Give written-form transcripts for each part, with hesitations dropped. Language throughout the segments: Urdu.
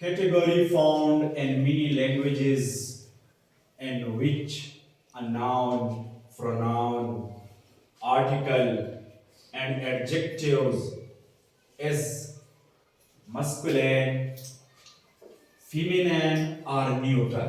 category found in many languages in which a noun, pronoun, article and adjectives is masculine, feminine or neuter।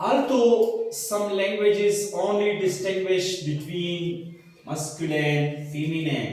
Although some languages only distinguish between masculine, feminine,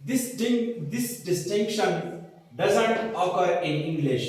This distinction doesn't occur in English।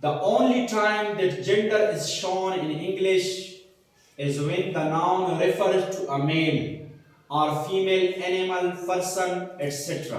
The only time that gender is shown in English is when the noun refers to a male or female animal, person, etc.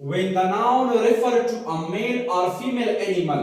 When the noun refer to a male or female animal,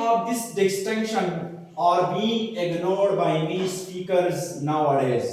of this distinction are being ignored by many speakers nowadays।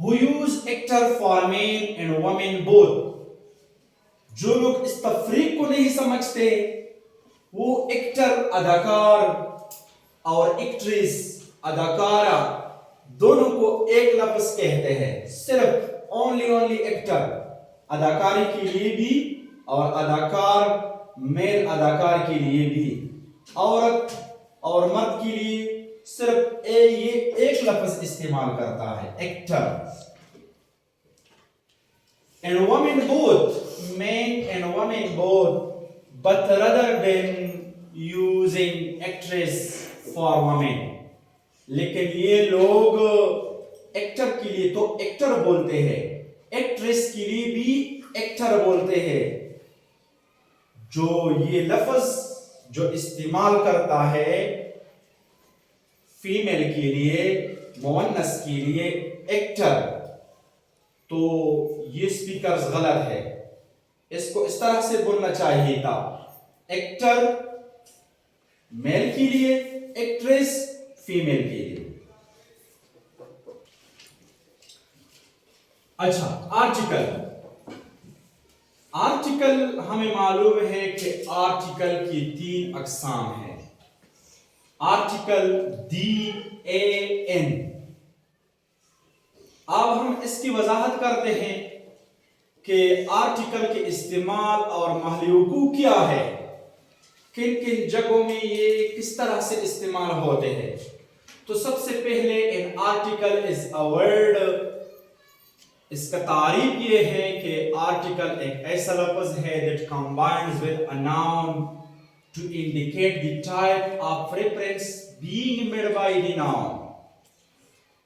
who use actor for men and women both. جو لوگ اس تفریق کو نہیں سمجھتے وہ ایکٹر اداکار اور ایکٹریس اداکارہ دونوں کو ایک لفظ کہتے ہیں. صرف only ایکٹر اداکاری کے لیے بھی اور اداکار میل اداکار کے لیے بھی. عورت اور مرد کے لیے صرف یہ ایک لفظ استعمال کرتا ہے actor. And women both, men and women both, but rather than using actress for women. لیکن یہ لوگ ایکٹر کے لیے تو ایکٹر بولتے ہیں, ایکٹریس کے لیے بھی ایکٹر بولتے ہیں. جو یہ لفظ جو استعمال کرتا ہے فیمیل کے لیے, مؤنث کے لیے ایکٹر, تو یہ سپیکرز غلط ہے. اس کو اس طرح سے بولنا چاہیے تھا, ایکٹر میل کے لیے, ایکٹریس فیمیل کے لیے. اچھا, آرٹیکل ہمیں معلوم ہے کہ آرٹیکل کی 3 اقسام ہیں. Article DAN. اب ہم اس کی وضاحت کرتے ہیں کہ آرٹیکل کے استعمال اور محل وقوع کیا ہے, کن کن جگہوں میں یہ کس طرح سے استعمال ہوتے ہیں. تو سب سے پہلے an article is a word. اس کا تعریف یہ ہے کہ آرٹیکل ایک ایسا لفظ ہے that combines with a noun to indicate the type of reference being made by the noun.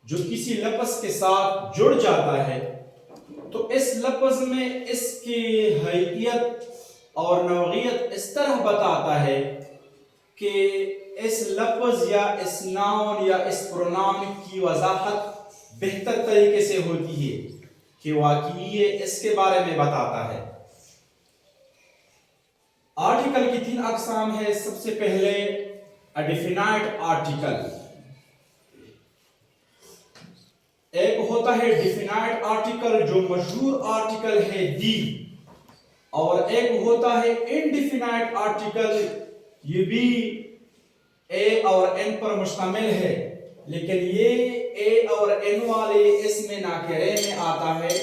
جو کسی لفظ کے ساتھ جڑ جاتا ہے تو اس لفظ میں اس کی حیثیت اور نوعیت اس طرح بتاتا ہے کہ اس لفظ یا اس ناؤن یا اس پروناؤن کی وضاحت بہتر طریقے سے ہوتی ہے کہ واقعی یہ اس کے بارے میں بتاتا ہے. آرٹیکل کی 3 اقسام ہے. سب سے پہلے a definite article. ایک ہوتا ہے ڈیفینائٹ آرٹیکل جو مشہور آرٹیکل ہے دی, اور ایک ہوتا ہے انڈیفینائٹ آرٹیکل, یہ بھی اے اور این پر مشتمل ہے لیکن یہ اے اور این والے اسم ناکرے میں آتا ہے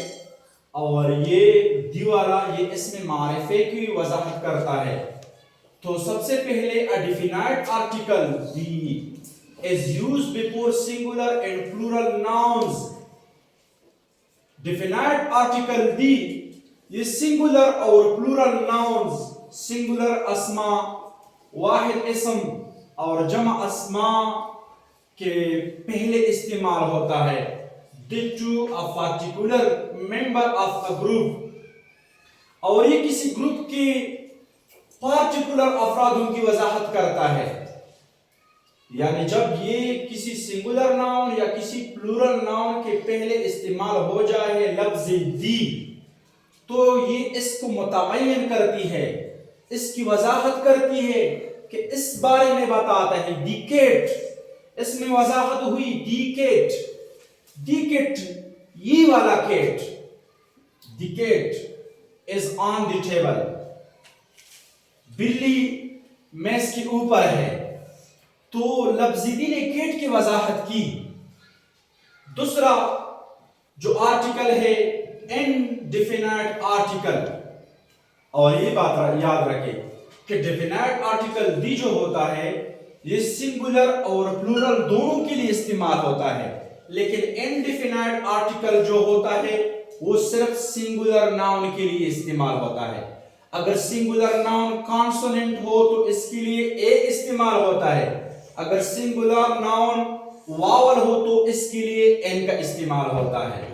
اور یہ دی والا یہ اسم معرفے کی وضاحت کرتا ہے. تو سب سے پہلے a definite article the is used before singular and plural nouns. Definite article دی یہ singular اور plural nouns, singular اسما, واحد اسم اور جمع اسما کے پہلے استعمال ہوتا ہے to a particular member of a group. اور یہ کسی گروپ کی پارٹیکولر افرادوں کی وضاحت کرتا ہے. یعنی جب یہ کسی سنگولر ناؤن یا کسی پلورل ناؤن کے پہلے استعمال ہو جائے لفظ دی تو یہ اس کو متعین کرتی ہے, اس کی وضاحت کرتی ہے کہ اس بارے میں بتاتا ہے. ڈیکیٹ, اس میں وضاحت ہوئی ڈیکیٹ, ڈیکیٹ یہ والا cat, the cat is on the table. بلی میز کے اوپر ہے تو لفظ دی نے کیٹ کی وضاحت کی. دوسرا جو آرٹیکل ہے انڈیفینائٹ آرٹیکل, اور یہ بات یاد رکھے کہ ڈیفینائٹ آرٹیکل دی جو ہوتا ہے یہ سنگولر اور پلورل دونوں کے لیے استعمال ہوتا ہے, لیکن انڈیفینائٹ آرٹیکل جو ہوتا ہے وہ صرف سنگولر ناؤن کے لیے استعمال ہوتا ہے. اگر سنگولر ناؤن کانسوننٹ ہو تو اس کے لیے اے استعمال ہوتا ہے, اگر سنگولر ناؤن واول ہو تو اس کے لیے این کا استعمال ہوتا ہے.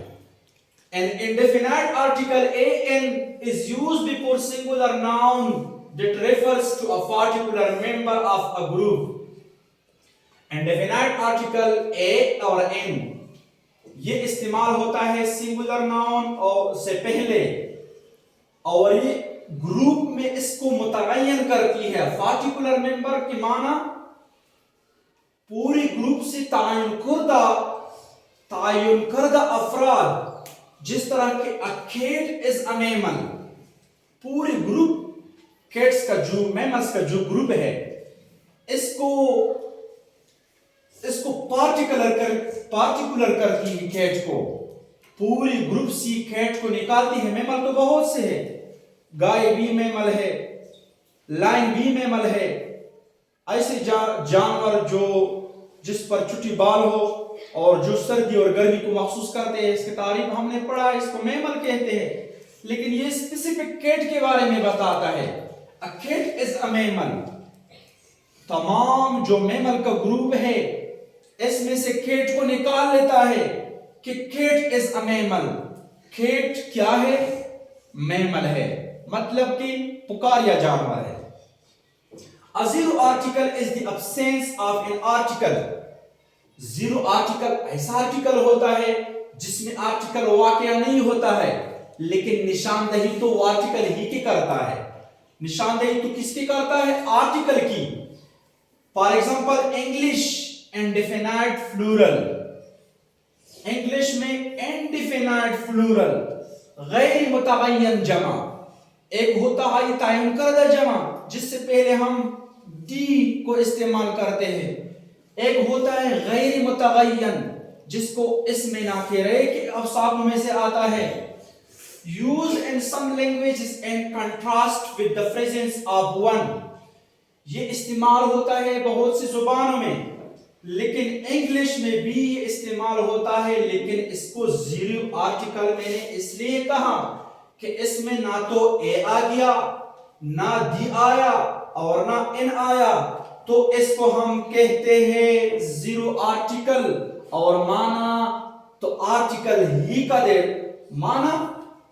An indefinite article an is used before singular noun that refers to a particular member of a group. Indefinite article a اور n یہ استعمال ہوتا ہے سنگولر ناؤن اور سے پہلے, اور یہ گروپ میں اس کو متعین کرتی ہے. پارٹیکولر ممبر کے معنی پوری گروپ سے تعین کردہ تعین کردہ افراد جس طرح کہ a cat is a mammal، پورے گروپ کیٹس کا جو میملز کا جو گروپ ہے اس کو پارٹیکولر کرتی ہے کیٹ کو، پوری گروپ سی کیٹ کو نکالتی ہے۔ میمل تو بہت سے ہیں، گائے بھی میمل ہے، لائن بھی میمل ہے، ایسے جانور جس پر چھوٹی بال ہو اور جو سردی اور گرمی کو محسوس کرتے ہیں، اس کی تعریف ہم نے پڑھا، اس کو میمل کہتے ہیں۔ لیکن یہ اسپیسیفک کیٹ کے بارے میں بتاتا ہے، a cat is a mammal، تمام جو میمل کا گروپ ہے اس میں سے کیٹ کو نکال لیتا ہے کہ cat is a mammal, cat کیا ہے؟ میمل ہے، مطلب کہ پکاریا جانور ہے۔ A zero article is the absence of an article، zero article ایسا آرٹیکل ہوتا ہے جس میں آرٹیکل واقعہ نہیں ہوتا ہے لیکن نشاندہی تو آرٹیکل ہی کی کرتا ہے، نشاندہی تو کس کی کرتا ہے؟ آرٹیکل کی۔ For example English indefinite plural, English میں انڈیفینائٹ فلورل غیر متعین جمع، ایک ہوتا ہے تعین کردہ جمع جس سے پہلے ہم دی کو استعمال کرتے ہیں، ایک ہوتا ہے غیر متعین جس کو اسم ناکرہ کے اوصاف میں سے آتا ہے۔ Used in some languages in contrast with the presence of one، یہ استعمال ہوتا ہے بہت سی زبانوں میں، لیکن انگلش میں بھی یہ استعمال ہوتا ہے، لیکن اس کو زیرو آرٹیکل میں نے اس لیے کہا کہ اس میں نہ تو اے آ گیا، نہ دی آیا اور نہ ان آیا، تو اس کو ہم کہتے ہیں زیرو آرٹیکل، اور معنی تو آرٹیکل ہی کا دے، معنی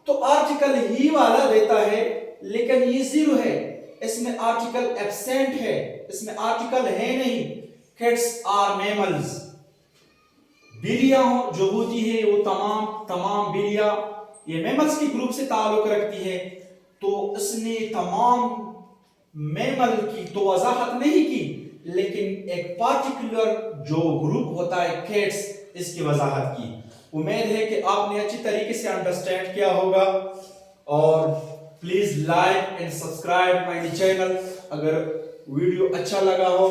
تو آرٹیکل ہی والا دیتا ہے، لیکن یہ زیرو ہے، اس میں آرٹیکل ایبسینٹ ہے، اس میں آرٹیکل ہے نہیں۔ Cats are mammals، بلیاں جو ہوتی ہے وہ تمام بلیاں یہ میملز کی گروپ سے تعلق رکھتی ہے، تو اس نے تمام میمل کی تو وضاحت نہیں کی، لیکن ایک پارٹیکولر جو گروپ ہوتا ہے کیٹس، اس کی وضاحت کی۔ امید ہے کہ آپ نے اچھی طریقے سے انڈرسٹینڈ کیا ہوگا، اور please like and subscribe my channel. اگر ویڈیو اچھا لگا ہو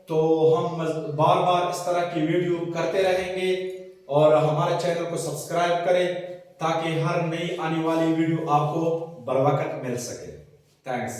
تو ہم بار بار اس طرح کی ویڈیو کرتے رہیں گے، اور ہمارے چینل کو سبسکرائب کریں تاکہ ہر نئی آنے والی ویڈیو آپ کو بروقت مل سکے۔ تھینکس۔